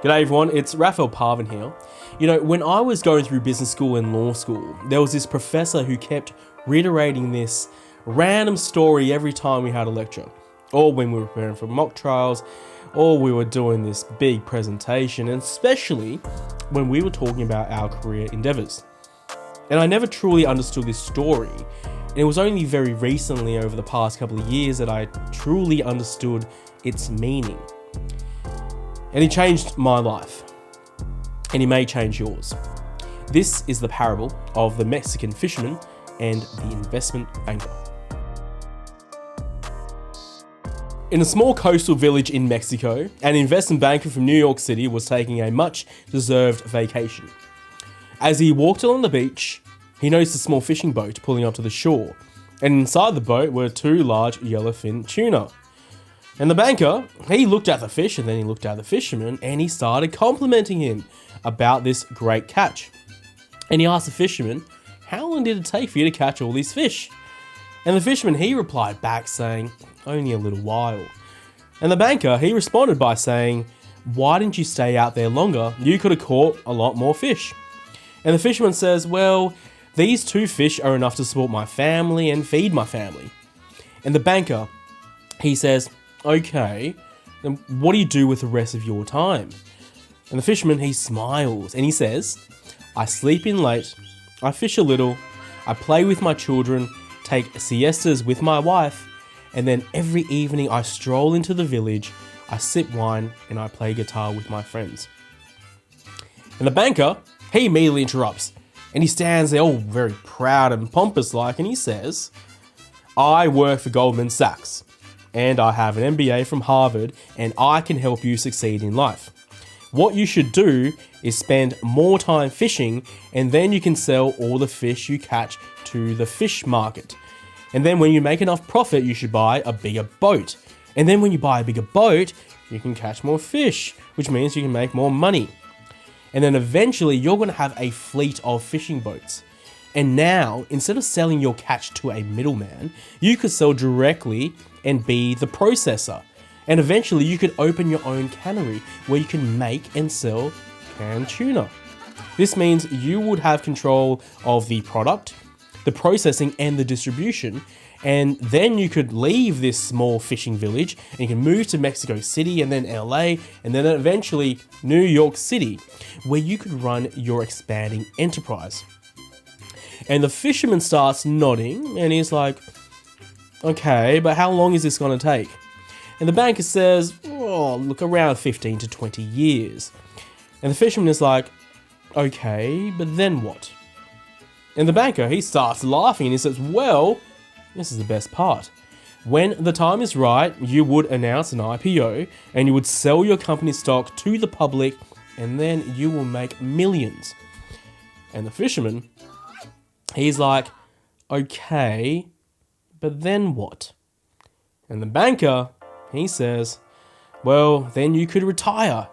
G'day everyone, it's Raphael here. When I was going through business school and law school, there was this professor who kept reiterating this random story every time we had a lecture, or when we were preparing for mock trials, or we were doing this big presentation, and especially when we were talking about our career endeavors. And I never truly understood this story, and it was only very recently over the past couple of years that I truly understood its meaning. And he changed my life, and he may change yours. This is the parable of the Mexican fisherman and the investment banker. In a small coastal village in Mexico, an investment banker from New York City was taking a much-deserved vacation. As he walked along the beach, he noticed a small fishing boat pulling up to the shore, and inside the boat were two large yellowfin tuna. And the banker, he looked at the fish and then he looked at the fisherman and he started complimenting him about this great catch. And he asked the fisherman, how long did it take for you to catch all these fish? And the fisherman, he replied back saying, only a little while. And the banker, he responded by saying, why didn't you stay out there longer? You could have caught a lot more fish. And the fisherman says, well, these two fish are enough to support my family and feed my family. And the banker, he says, okay, then what do you do with the rest of your time? And the fisherman, he smiles and he says, I sleep in late, I fish a little, I play with my children, take siestas with my wife, and then every evening I stroll into the village, I sip wine, and I play guitar with my friends. And the banker, he immediately interrupts, and he stands there all very proud and pompous like, and he says, I work for Goldman Sachs. And I have an MBA from Harvard, and I can help you succeed in life. What you should do is spend more time fishing, and then you can sell all the fish you catch to the fish market. And then when you make enough profit, you should buy a bigger boat. And then when you buy a bigger boat, you can catch more fish, which means you can make more money. And then eventually you're going to have a fleet of fishing boats. And now, instead of selling your catch to a middleman, you could sell directly and be the processor. And eventually you could open your own cannery where you can make and sell canned tuna. This means you would have control of the product, the processing and the distribution. And then you could leave this small fishing village and you can move to Mexico City and then LA and then eventually New York City, where you could run your expanding enterprise. And the fisherman starts nodding and he's like, okay, but how long is this going to take? And the banker says, oh, look, around 15 to 20 years. And the fisherman is like, okay, but then what? And the banker, he starts laughing and he says, well, this is the best part. When the time is right, you would announce an IPO and you would sell your company stock to the public and then you will make millions. And the fisherman, he's like, okay, but then what? And the banker, he says, well, then you could retire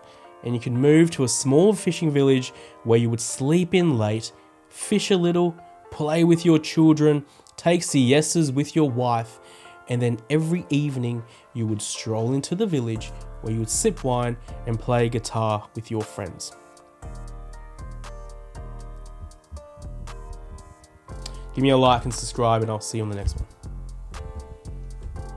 and you could move to a small fishing village where you would sleep in late, fish a little, play with your children, take siestas with your wife, and then every evening you would stroll into the village where you would sip wine and play guitar with your friends. Give me a like and subscribe, and I'll see you on the next one.